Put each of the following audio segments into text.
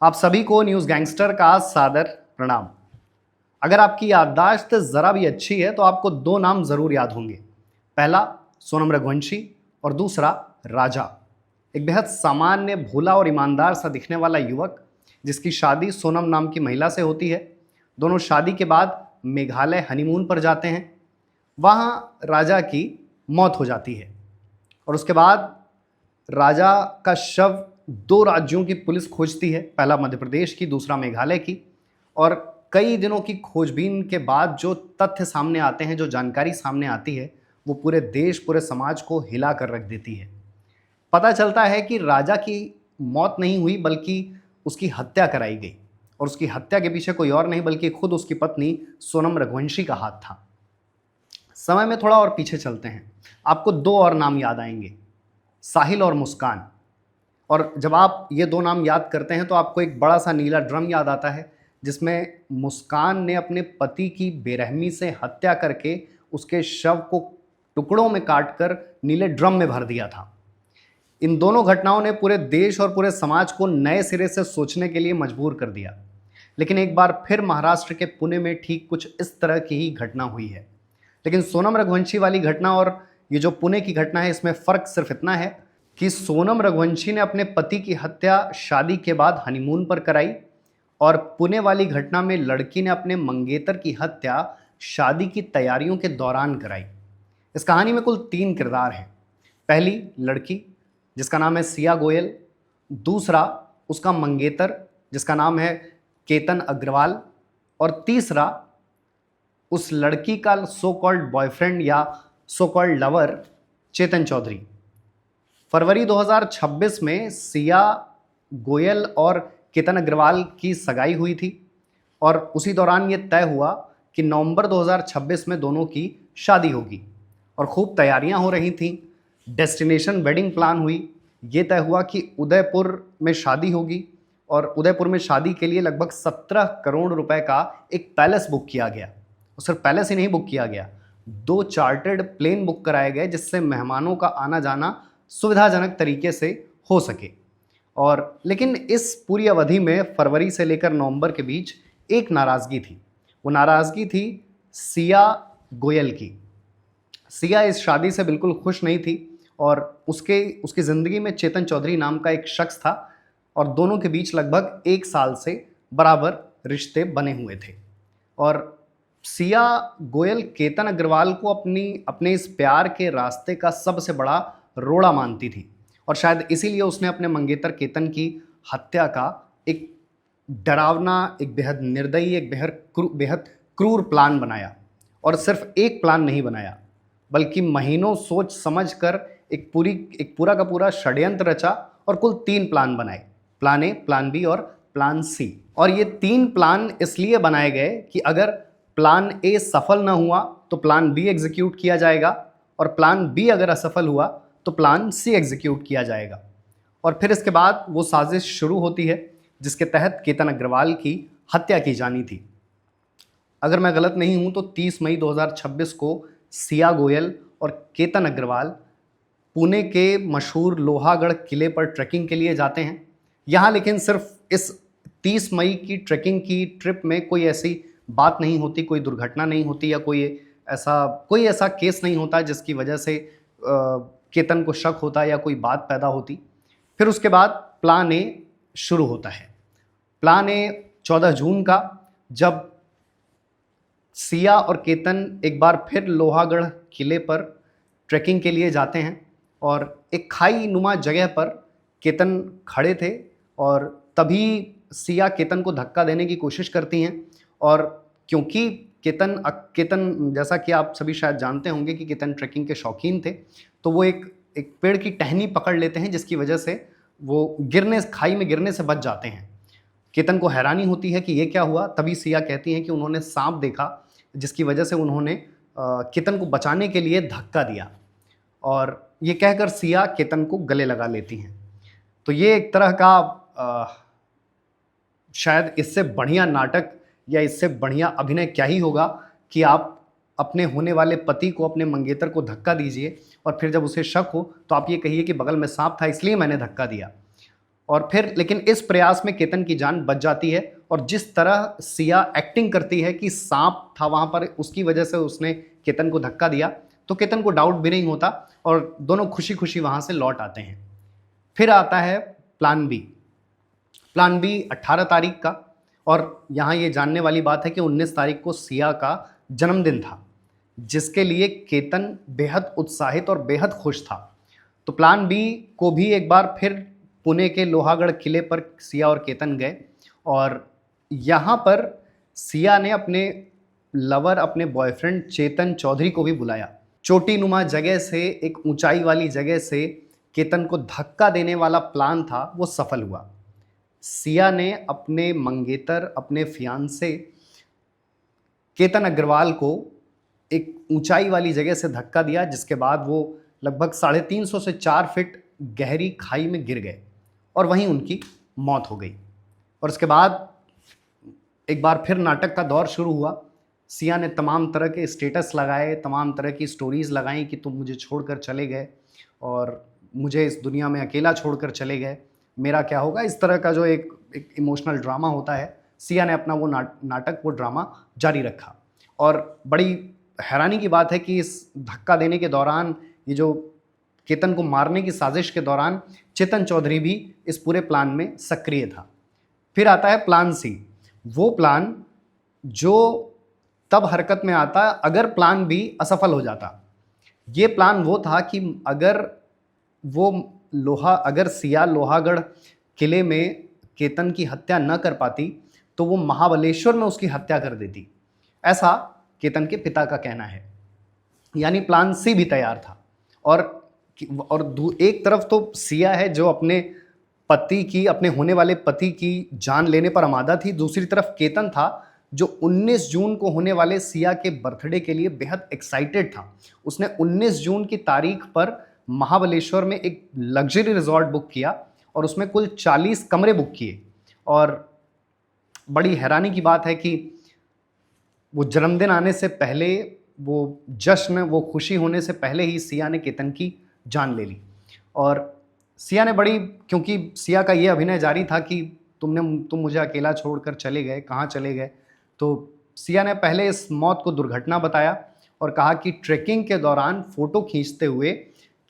आप सभी को न्यूज़ गैंगस्टर का सादर प्रणाम। अगर आपकी याददाश्त ज़रा भी अच्छी है तो आपको दो नाम ज़रूर याद होंगे। पहला सोनम रघुवंशी और दूसरा राजा। एक बेहद सामान्य, भोला और ईमानदार सा दिखने वाला युवक जिसकी शादी सोनम नाम की महिला से होती है। दोनों शादी के बाद मेघालय हनीमून पर जाते हैं। वहाँ राजा की मौत हो जाती है और उसके बाद राजा का शव दो राज्यों की पुलिस खोजती है, पहला मध्य प्रदेश की, दूसरा मेघालय की। और कई दिनों की खोजबीन के बाद जो तथ्य सामने आते हैं, जो जानकारी सामने आती है, वो पूरे देश, पूरे समाज को हिला कर रख देती है। पता चलता है कि राजा की मौत नहीं हुई बल्कि उसकी हत्या कराई गई, और उसकी हत्या के पीछे कोई और नहीं बल्कि खुद उसकी पत्नी सोनम रघुवंशी का हाथ था। समय में थोड़ा और पीछे चलते हैं, आपको दो और नाम याद आएंगे, साहिल और मुस्कान। और जब आप ये दो नाम याद करते हैं तो आपको एक बड़ा सा नीला ड्रम याद आता है जिसमें मुस्कान ने अपने पति की बेरहमी से हत्या करके उसके शव को टुकड़ों में काटकर नीले ड्रम में भर दिया था। इन दोनों घटनाओं ने पूरे देश और पूरे समाज को नए सिरे से सोचने के लिए मजबूर कर दिया। लेकिन एक बार फिर महाराष्ट्र के पुणे में ठीक कुछ इस तरह की ही घटना हुई है। लेकिन सोनम रघुवंशी वाली घटना और ये जो पुणे की घटना है, इसमें फ़र्क सिर्फ इतना है कि सोनम रघुवंशी ने अपने पति की हत्या शादी के बाद हनीमून पर कराई, और पुणे वाली घटना में लड़की ने अपने मंगेतर की हत्या शादी की तैयारियों के दौरान कराई। इस कहानी में कुल तीन किरदार हैं। पहली लड़की जिसका नाम है सिया गोयल, दूसरा उसका मंगेतर जिसका नाम है केतन अग्रवाल, और तीसरा उस लड़की का सो कॉल्ड बॉयफ्रेंड या सो कॉल्ड लवर चेतन चौधरी। फरवरी 2026 में सिया गोयल और केतन अग्रवाल की सगाई हुई थी, और उसी दौरान ये तय हुआ कि नवंबर 2026 में दोनों की शादी होगी। और खूब तैयारियां हो रही थीं, डेस्टिनेशन वेडिंग प्लान हुई। ये तय हुआ कि उदयपुर में शादी होगी, और उदयपुर में शादी के लिए लगभग 17 करोड़ रुपए का एक पैलेस बुक किया गया। और सिर्फ पैलेस ही नहीं बुक किया गया, दो चार्टर्ड प्लेन बुक कराए गए जिससे मेहमानों का आना जाना सुविधाजनक तरीके से हो सके। और लेकिन इस पूरी अवधि में फरवरी से लेकर नवंबर के बीच एक नाराज़गी थी। वो नाराज़गी थी सिया गोयल की। सिया इस शादी से बिल्कुल खुश नहीं थी, और उसकी ज़िंदगी में चेतन चौधरी नाम का एक शख्स था, और दोनों के बीच लगभग एक साल से बराबर रिश्ते बने हुए थे। और सिया गोयल केतन अग्रवाल को अपने इस प्यार के रास्ते का सबसे बड़ा रोड़ा मानती थी, और शायद इसीलिए उसने अपने मंगेतर केतन की हत्या का एक डरावना, एक बेहद निर्दयी, एक बेहद क्रूर प्लान बनाया। और सिर्फ एक प्लान नहीं बनाया बल्कि महीनों सोच समझ कर एक पूरा का पूरा षड्यंत्र रचा, और कुल तीन प्लान बनाए, प्लान ए, प्लान बी और प्लान सी। और ये तीन प्लान इसलिए बनाए गए कि अगर प्लान ए सफल ना हुआ तो प्लान बी एग्जीक्यूट किया जाएगा, और प्लान बी अगर असफल हुआ तो प्लान सी एग्जीक्यूट किया जाएगा। और फिर इसके बाद वो साजिश शुरू होती है जिसके तहत केतन अग्रवाल की हत्या की जानी थी। अगर मैं गलत नहीं हूं तो 30 मई 2026 को सिया गोयल और केतन अग्रवाल पुणे के मशहूर लोहागढ़ किले पर ट्रैकिंग के लिए जाते हैं। यहाँ लेकिन सिर्फ इस 30 मई की ट्रैकिंग की ट्रिप में कोई ऐसी बात नहीं होती, कोई दुर्घटना नहीं होती, या कोई ऐसा केस नहीं होता जिसकी वजह से केतन को शक होता या कोई बात पैदा होती। फिर उसके बाद प्लान ए शुरू होता है। प्लान ए 14 जून का, जब सिया और केतन एक बार फिर लोहागढ़ किले पर ट्रैकिंग के लिए जाते हैं, और एक खाई नुमा जगह पर केतन खड़े थे, और तभी सिया केतन को धक्का देने की कोशिश करती हैं। और क्योंकि केतन जैसा कि आप सभी शायद जानते होंगे कि केतन ट्रैकिंग के शौकीन थे, तो वो एक पेड़ की टहनी पकड़ लेते हैं जिसकी वजह से वो खाई में गिरने से बच जाते हैं। केतन को हैरानी होती है कि ये क्या हुआ। तभी सिया कहती हैं कि उन्होंने सांप देखा जिसकी वजह से उन्होंने केतन को बचाने के लिए धक्का दिया, और ये कहकर सिया केतन को गले लगा लेती हैं। तो ये एक तरह का शायद इससे बढ़िया नाटक या इससे बढ़िया अभिनय क्या ही होगा कि आप अपने होने वाले पति को, अपने मंगेतर को धक्का दीजिए, और फिर जब उसे शक हो तो आप ये कहिए कि बगल में सांप था इसलिए मैंने धक्का दिया। और फिर लेकिन इस प्रयास में केतन की जान बच जाती है। और जिस तरह सिया एक्टिंग करती है कि सांप था वहां पर, उसकी वजह से उसने केतन को धक्का दिया, तो केतन को डाउट भी नहीं होता और दोनों खुशी खुशी वहां से लौट आते हैं। फिर आता है प्लान बी। प्लान बी 18 तारीख का, और यहाँ ये जानने वाली बात है कि 19 तारीख को सिया का जन्मदिन था, जिसके लिए केतन बेहद उत्साहित और बेहद खुश था। तो प्लान बी को भी एक बार फिर पुणे के लोहागढ़ किले पर सिया और केतन गए, और यहाँ पर सिया ने अपने लवर, अपने बॉयफ्रेंड चेतन चौधरी को भी बुलाया। चोटी नुमा जगह से, एक ऊंचाई वाली जगह से केतन को धक्का देने वाला प्लान था, वो सफल हुआ। सिया ने अपने मंगेतर, अपने फियांसे केतन अग्रवाल को एक ऊंचाई वाली जगह से धक्का दिया, जिसके बाद वो लगभग 350 से 4 फीट गहरी खाई में गिर गए और वहीं उनकी मौत हो गई। और उसके बाद एक बार फिर नाटक का दौर शुरू हुआ। सिया ने तमाम तरह के स्टेटस लगाए, तमाम तरह की स्टोरीज़ लगाई कि तुम मुझे छोड़कर चले गए और मुझे इस दुनिया में अकेला छोड़कर चले गए, मेरा क्या होगा। इस तरह का जो एक इमोशनल ड्रामा होता है, सिया ने अपना वो नाटक, वो ड्रामा जारी रखा। और बड़ी हैरानी की बात है कि इस धक्का देने के दौरान, ये जो केतन को मारने की साजिश के दौरान, चेतन चौधरी भी इस पूरे प्लान में सक्रिय था। फिर आता है प्लान सी। वो प्लान जो तब हरकत में आता अगर प्लान बी असफल हो जाता। ये प्लान वो था कि अगर सिया लोहागढ़ किले में केतन की हत्या न कर पाती तो वो महाबलेश्वर में उसकी हत्या कर देती, ऐसा केतन के पिता का कहना है। यानी प्लान सी भी तैयार था। और एक तरफ तो सिया है जो अपने पति की, अपने होने वाले पति की जान लेने पर आमादा थी, दूसरी तरफ केतन था जो 19 जून को होने वाले सिया के बर्थडे के लिए बेहद एक्साइटेड था। उसने 19 जून की तारीख पर महाबलेश्वर में एक लग्जरी रिजॉर्ट बुक किया और उसमें कुल 40 कमरे बुक किए। और बड़ी हैरानी की बात है कि वो जन्मदिन आने से पहले, वो जश्न, वो खुशी होने से पहले ही सिया ने केतन की जान ले ली। और सिया ने क्योंकि सिया का ये अभिनय जारी था कि तुम मुझे अकेला छोड़कर चले गए, कहाँ चले गए, तो सिया ने पहले इस मौत को दुर्घटना बताया और कहा कि ट्रेकिंग के दौरान फ़ोटो खींचते हुए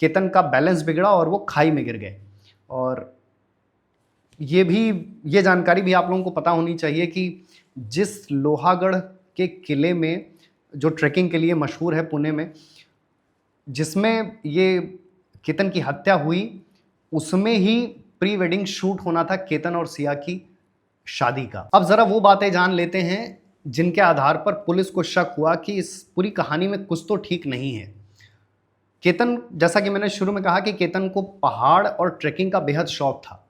केतन का बैलेंस बिगड़ा और वो खाई में गिर गए। और ये जानकारी भी आप लोगों को पता होनी चाहिए कि जिस लोहागढ़ के किले में, जो ट्रेकिंग के लिए मशहूर है पुणे में, जिसमें ये केतन की हत्या हुई, उसमें ही प्री वेडिंग शूट होना था केतन और सिया की शादी का। अब जरा वो बातें जान लेते हैं जिनके आधार पर पुलिस को शक हुआ कि इस पूरी कहानी में कुछ तो ठीक नहीं है। केतन, जैसा कि मैंने शुरू में कहा कि केतन को पहाड़ और ट्रैकिंग का बेहद शौक था,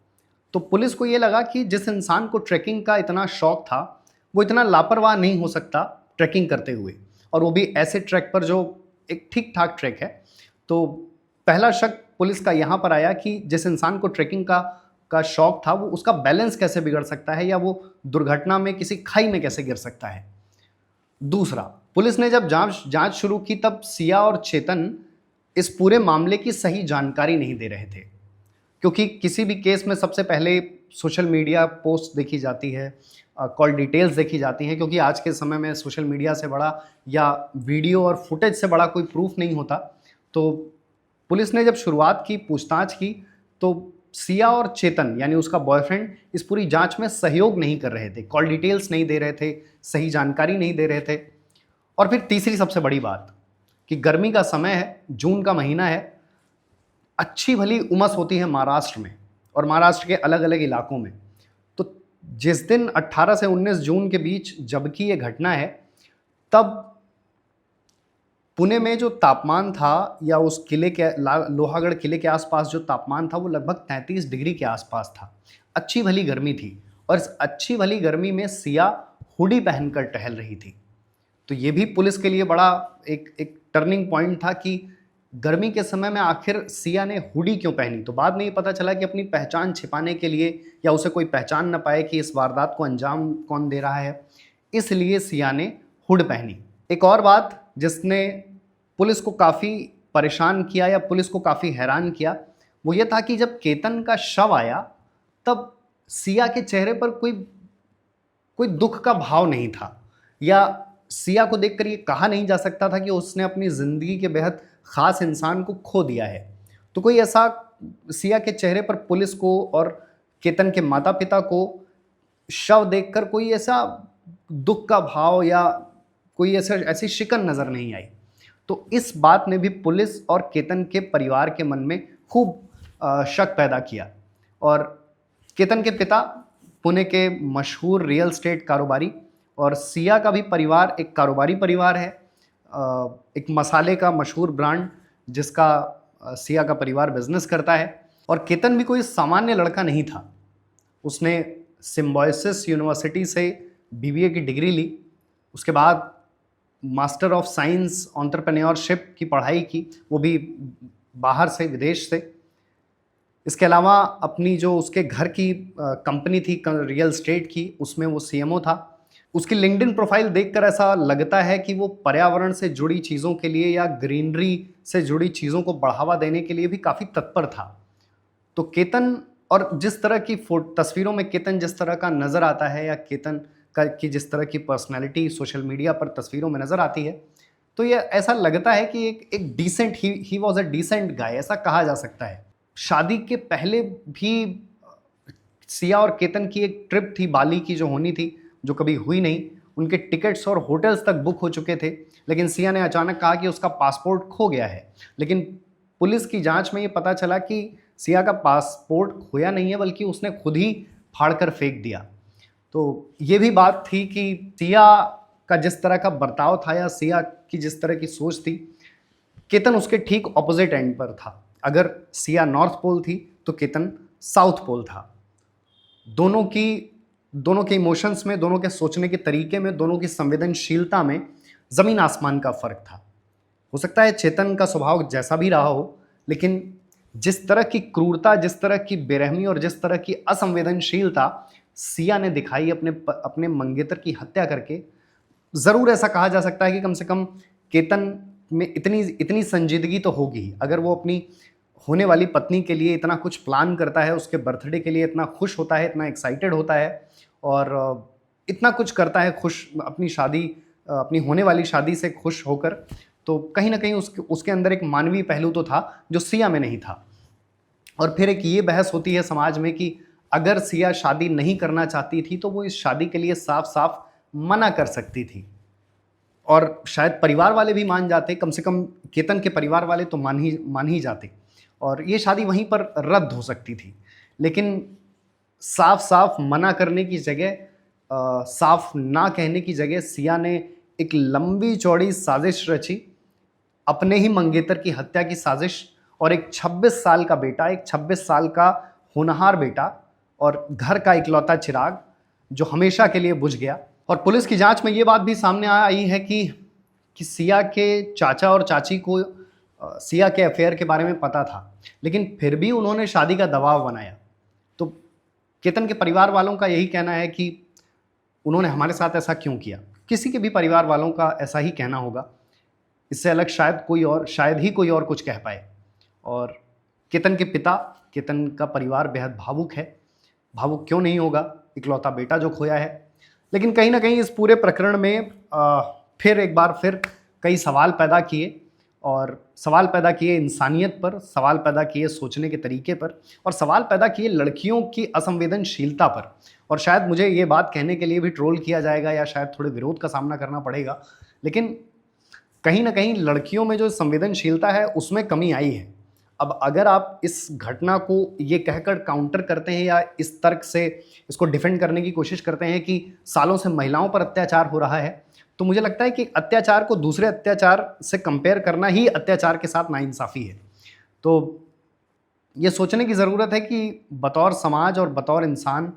तो पुलिस को ये लगा कि जिस इंसान को ट्रैकिंग का इतना शौक था वो इतना लापरवाह नहीं हो सकता ट्रैकिंग करते हुए, और वो भी ऐसे ट्रैक पर जो एक ठीक ठाक ट्रैक है। तो पहला शक पुलिस का यहाँ पर आया कि जिस इंसान को ट्रैकिंग का शौक था, वो उसका बैलेंस कैसे बिगड़ सकता है या वो दुर्घटना में किसी खाई में कैसे गिर सकता है। दूसरा, पुलिस ने जब जांच शुरू की तब सिया और चेतन इस पूरे मामले की सही जानकारी नहीं दे रहे थे, क्योंकि किसी भी केस में सबसे पहले सोशल मीडिया पोस्ट देखी जाती है, कॉल डिटेल्स देखी जाती हैं, क्योंकि आज के समय में सोशल मीडिया से बड़ा या वीडियो और फुटेज से बड़ा कोई प्रूफ नहीं होता। तो पुलिस ने जब शुरुआत की, पूछताछ की, तो सिया और चेतन यानी उसका बॉयफ्रेंड इस पूरी जांच में सहयोग नहीं कर रहे थे, कॉल डिटेल्स नहीं दे रहे थे, सही जानकारी नहीं दे रहे थे। और फिर तीसरी सबसे बड़ी बात कि गर्मी का समय है, जून का महीना है, अच्छी भली उमस होती है महाराष्ट्र में और महाराष्ट्र के अलग अलग इलाकों में। तो जिस दिन 18 से 19 जून के बीच जबकि ये घटना है, तब पुणे में जो तापमान था या उस किले के लोहागढ़ किले के आसपास जो तापमान था वो लगभग 33 डिग्री के आसपास था। अच्छी भली गर्मी थी और इस अच्छी भली गर्मी में सिया हुडी पहनकर टहल रही थी। तो ये भी पुलिस के लिए बड़ा एक टर्निंग पॉइंट था कि गर्मी के समय में आखिर सिया ने हुडी क्यों पहनी। तो बाद में ये पता चला कि अपनी पहचान छिपाने के लिए या उसे कोई पहचान न पाए कि इस वारदात को अंजाम कौन दे रहा है, इसलिए सिया ने हुड पहनी। एक और बात जिसने पुलिस को काफ़ी परेशान किया या पुलिस को काफ़ी हैरान किया, वो ये था कि जब केतन का शव आया तब सिया के चेहरे पर कोई कोई दुख का भाव नहीं था, या सिया को देखकर ये कहा नहीं जा सकता था कि उसने अपनी ज़िंदगी के बेहद ख़ास इंसान को खो दिया है। तो कोई ऐसा सिया के चेहरे पर पुलिस को और केतन के माता पिता को शव देखकर कोई ऐसा दुख का भाव या कोई ऐसा ऐसी शिकन नज़र नहीं आई। तो इस बात ने भी पुलिस और केतन के परिवार के मन में खूब शक पैदा किया। और केतन के पिता पुणे के मशहूर रियल एस्टेट कारोबारी, और सिया का भी परिवार एक कारोबारी परिवार है, एक मसाले का मशहूर ब्रांड जिसका सिया का परिवार बिजनेस करता है। और केतन भी कोई सामान्य लड़का नहीं था। उसने सिम्बायोसिस यूनिवर्सिटी से बीबीए की डिग्री ली, उसके बाद मास्टर ऑफ साइंस एंटरप्रेन्योरशिप की पढ़ाई की, वो भी बाहर से, विदेश से। इसके अलावा अपनी जो उसके घर की कंपनी थी रियल एस्टेट की, उसमें वो सीएमओ था। उसकी लिंक्डइन प्रोफाइल देखकर ऐसा लगता है कि वो पर्यावरण से जुड़ी चीज़ों के लिए या ग्रीनरी से जुड़ी चीज़ों को बढ़ावा देने के लिए भी काफ़ी तत्पर था। तो केतन, और जिस तरह की तस्वीरों में केतन जिस तरह का नज़र आता है, या केतन की जिस तरह की पर्सनैलिटी सोशल मीडिया पर तस्वीरों में नज़र आती है, तो ये ऐसा लगता है कि एक decent, he was a decent guy, ऐसा कहा जा सकता है। शादी के पहले भी सिया और केतन की एक ट्रिप थी बाली की, जो होनी थी, जो कभी हुई नहीं। उनके टिकट्स और होटल्स तक बुक हो चुके थे, लेकिन सिया ने अचानक कहा कि उसका पासपोर्ट खो गया है। लेकिन पुलिस की जांच में ये पता चला कि सिया का पासपोर्ट खोया नहीं है, बल्कि उसने खुद ही फाड़ कर फेंक दिया। तो ये भी बात थी कि सिया का जिस तरह का बर्ताव था, या सिया की जिस तरह की सोच थी, केतन उसके ठीक ऑपोजिट एंड पर था। अगर सिया नॉर्थ पोल थी तो केतन साउथ पोल था। दोनों के इमोशंस में, दोनों के सोचने के तरीके में, दोनों की संवेदनशीलता में ज़मीन आसमान का फ़र्क था। हो सकता है चेतन का स्वभाव जैसा भी रहा हो, लेकिन जिस तरह की क्रूरता, जिस तरह की बेरहमी और जिस तरह की असंवेदनशीलता सिया ने दिखाई अपने मंगेतर की हत्या करके, ज़रूर ऐसा कहा जा सकता है कि कम से कम केतन में इतनी संजीदगी तो होगी ही। अगर वो अपनी होने वाली पत्नी के लिए इतना कुछ प्लान करता है, उसके बर्थडे के लिए इतना खुश होता है, इतना एक्साइटेड होता है, और इतना कुछ करता है खुश, अपनी शादी, अपनी होने वाली शादी से खुश होकर, तो कहीं ना कहीं उसके अंदर एक मानवीय पहलू तो था जो सिया में नहीं था। और फिर एक ये बहस होती है समाज में कि अगर सिया शादी नहीं करना चाहती थी तो वो इस शादी के लिए साफ साफ मना कर सकती थी, और शायद परिवार वाले भी मान जाते, कम से कम केतन के परिवार वाले तो मान ही जाते, और ये शादी वहीं पर रद्द हो सकती थी। लेकिन साफ साफ मना करने की जगह, साफ ना कहने की जगह, सिया ने एक लंबी चौड़ी साजिश रची, अपने ही मंगेतर की हत्या की साजिश। और एक 26 साल का बेटा, एक 26 साल का होनहार बेटा, और घर का इकलौता चिराग जो हमेशा के लिए बुझ गया। और पुलिस की जांच में ये बात भी सामने आई है कि सिया के चाचा और चाची को सिया के अफेयर के बारे में पता था, लेकिन फिर भी उन्होंने शादी का दबाव बनाया। तो केतन के परिवार वालों का यही कहना है कि उन्होंने हमारे साथ ऐसा क्यों किया। किसी के भी परिवार वालों का ऐसा ही कहना होगा, इससे अलग शायद ही कोई और कुछ कह पाए। और केतन के पिता, केतन का परिवार बेहद भावुक है। भावुक क्यों नहीं होगा, इकलौता बेटा जो खोया है। लेकिन कहीं ना कहीं इस पूरे प्रकरण में फिर एक बार कई सवाल पैदा किए, और सवाल पैदा किए इंसानियत पर, सवाल पैदा किए सोचने के तरीके पर, और सवाल पैदा किए लड़कियों की असंवेदनशीलता पर। और शायद मुझे ये बात कहने के लिए भी ट्रोल किया जाएगा, या शायद थोड़े विरोध का सामना करना पड़ेगा, लेकिन कहीं ना कहीं लड़कियों में जो संवेदनशीलता है उसमें कमी आई है। अब अगर आप इस घटना को ये कहकर काउंटर करते हैं, या इस तर्क से इसको डिफेंड करने की कोशिश करते हैं कि सालों से महिलाओं पर अत्याचार हो रहा है, तो मुझे लगता है कि अत्याचार को दूसरे अत्याचार से कंपेयर करना ही अत्याचार के साथ नाइंसाफ़ी है। तो ये सोचने की ज़रूरत है कि बतौर समाज और बतौर इंसान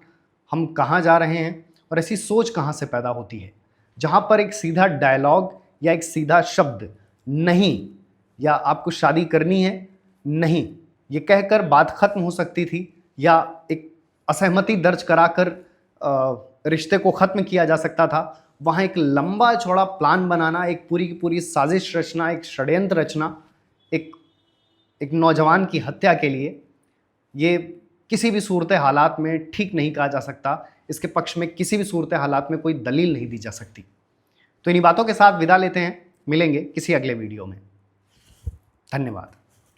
हम कहाँ जा रहे हैं, और ऐसी सोच कहाँ से पैदा होती है जहाँ पर एक सीधा डायलॉग या एक सीधा शब्द नहीं, या आपको शादी करनी है नहीं, ये कहकर बात खत्म हो सकती थी, या एक असहमति दर्ज कराकर रिश्ते को ख़त्म किया जा सकता था। वहाँ एक लंबा चौड़ा प्लान बनाना, एक पूरी की पूरी साजिश रचना, एक षड्यंत्र रचना, एक नौजवान की हत्या के लिए, ये किसी भी सूरत हालात में ठीक नहीं कहा जा सकता, इसके पक्ष में किसी भी सूरत हालात में कोई दलील नहीं दी जा सकती। तो इन्हीं बातों के साथ विदा लेते हैं, मिलेंगे किसी अगले वीडियो में। धन्यवाद।